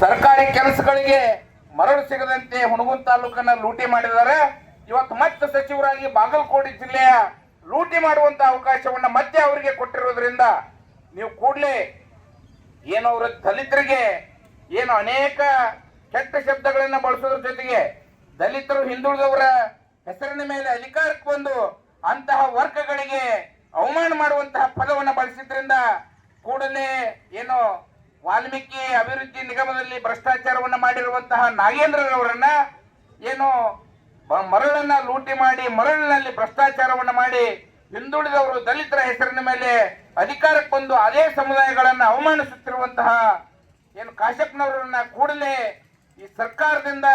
ಸರ್ಕಾರಿ ಕೆಲಸಗಳಿಗೆ ಮರಳು ಸಿಗದಂತೆ ಹುಣಗುಂದ ತಾಲೂಕನ್ನ ಲೂಟಿ ಮಾಡಿದ್ದಾರೆ. ಇವತ್ತು ಮತ್ತೆ ಸಚಿವರಾಗಿ ಬಾಗಲಕೋಟೆ ಜಿಲ್ಲೆಯ ಲೂಟಿ ಮಾಡುವಂತ ಅವಕಾಶವನ್ನ ಮತ್ತೆ ಅವರಿಗೆ ಕೊಟ್ಟಿರೋದ್ರಿಂದ ನೀವು ಕೂಡಲೇ ಏನು ಅವರ ದಲಿತರಿಗೆ ಏನು ಅನೇಕ ಕೆಟ್ಟ ಶಬ್ದಗಳನ್ನ ಬಳಸೋದ್ರ ಜೊತೆಗೆ ದಲಿತರು ಹಿಂದುಳಿದವರ ಹೆಸರಿನ ಮೇಲೆ ಅಧಿಕಾರಕ್ಕೆ ಬಂದು ಅಂತಹ ವರ್ಗಗಳಿಗೆ ಅವಮಾನ ಮಾಡುವಂತಹ ಪದವನ್ನು ಬಳಸಿದ್ರಿಂದ ಕೂಡಲೇ ಏನು ವಾಲ್ಮೀಕಿ ಅಭಿವೃದ್ಧಿ ನಿಗಮದಲ್ಲಿ ಭ್ರಷ್ಟಾಚಾರವನ್ನ ಮಾಡಿರುವಂತಹ ನಾಗೇಂದ್ರರವರನ್ನ ಏನು ಮರಳನ್ನ ಲೂಟಿ ಮಾಡಿ ಮರಳಿನಲ್ಲಿ ಭ್ರಷ್ಟಾಚಾರವನ್ನ ಮಾಡಿ ಹಿಂದುಳಿದವರು ದಲಿತರ ಹೆಸರಿನ ಮೇಲೆ ಅಧಿಕಾರಕ್ಕೆ ಬಂದು ಅದೇ ಸಮುದಾಯಗಳನ್ನ ಅವಮಾನಿಸುತ್ತಿರುವಂತಹ ಏನು ಕಾಶಪ್ಪನವರನ್ನ ಕೂಡಲೇ ಈ ಸರ್ಕಾರದಿಂದ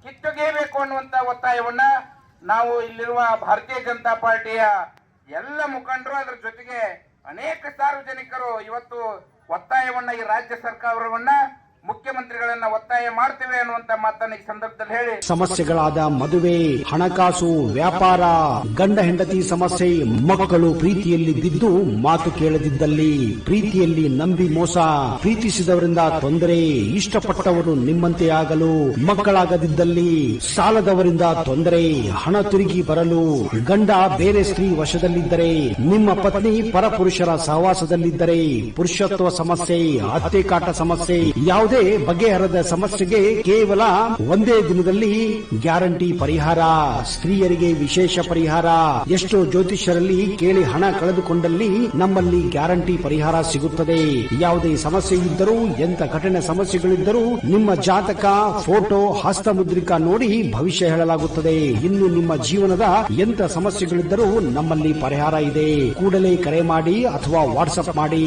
ಕಿತ್ತೊಗೆಯಬೇಕು ಅನ್ನುವಂತ ಒತ್ತಾಯವನ್ನ ನಾವು ಇಲ್ಲಿರುವ ಭಾರತೀಯ ಜನತಾ ಪಾರ್ಟಿಯ ಎಲ್ಲ ಮುಖಂಡರು ಅದರ ಜೊತೆಗೆ ಅನೇಕ ಸಾರ್ವಜನಿಕರು ಇವತ್ತು ಒತ್ತಾಯವನ್ನ ಈ ರಾಜ್ಯ ಸರ್ಕಾರವನ್ನ ಮುಖ್ಯಮಂತ್ರಿಗಳನ್ನ ಒತ್ತಾಯ ಮಾಡ್ತೇವೆ ಅನ್ನುವಂತ ಮಾತನ್ನ ಈ ಸಂದರ್ಭದಲ್ಲಿ ಹೇಳಿ, ಸಮಸ್ಯೆಗಳಾದ ಮದುವೆ, ಹಣಕಾಸು, ವ್ಯಾಪಾರ, ಗಂಡ ಹೆಂಡತಿ ಸಮಸ್ಯೆ, ಮಕ್ಕಳು ಪ್ರೀತಿಯಲ್ಲಿ ಬಿದ್ದು ಮಾತು ಕೇಳದಿದ್ದಲ್ಲಿ, ಪ್ರೀತಿಯಲ್ಲಿ ನಂಬಿ ಮೋಸ, ಪ್ರೀತಿಸಿದವರಿಂದ ತೊಂದರೆ, ಇಷ್ಟಪಟ್ಟವರು ನಿಮ್ಮಂತೆ ಆಗಲು ಮಕ್ಕಳಾಗದಿದ್ದಲ್ಲಿ, ಸಾಲದವರಿಂದ ತೊಂದರೆ, ಹಣ ತಿರುಗಿ ಬರಲು, ಗಂಡ ಬೇರೆ ಸ್ತ್ರೀ ವಶದಲ್ಲಿದ್ದರೆ, ನಿಮ್ಮ ಪತ್ನಿ ಪರಪುರುಷರ ಸಹವಾಸದಲ್ಲಿದ್ದರೆ, ಪುರುಷತ್ವ ಸಮಸ್ಯೆ, ಅತ್ತೆ ಕಾಟ ಸಮಸ್ಯೆ, ಯಾವುದೇ ಬಗೆಹರದ ಸಮಸ್ಯೆಗೆ ಕೇವಲ ಒಂದೇ ದಿನದಲ್ಲಿ ಗ್ಯಾರಂಟಿ ಪರಿಹಾರ. ಸ್ತ್ರೀಯರಿಗೆ ವಿಶೇಷ ಪರಿಹಾರ. ಎಷ್ಟೋ ಜ್ಯೋತಿಷ್ಯರಲ್ಲಿ ಕೇಳಿ ಹಣ ಕಳೆದುಕೊಂಡಲ್ಲಿ ನಮ್ಮಲ್ಲಿ ಗ್ಯಾರಂಟಿ ಪರಿಹಾರ ಸಿಗುತ್ತದೆ. ಯಾವುದೇ ಸಮಸ್ಯೆ ಇದ್ದರೂ, ಎಂತ ಕಠಿಣ ಸಮಸ್ಯೆಗಳಿದ್ದರೂ ನಿಮ್ಮ ಜಾತಕ, ಫೋಟೋ, ಹಸ್ತಮುದ್ರಿಕಾ ನೋಡಿ ಭವಿಷ್ಯ ಹೇಳಲಾಗುತ್ತದೆ. ಇನ್ನು ನಿಮ್ಮ ಜೀವನದ ಎಂತ ಸಮಸ್ಯೆಗಳಿದ್ದರೂ ನಮ್ಮಲ್ಲಿ ಪರಿಹಾರ ಇದೆ. ಕೂಡಲೇ ಕರೆ ಮಾಡಿ ಅಥವಾ ವಾಟ್ಸ್ಆಪ್ ಮಾಡಿ.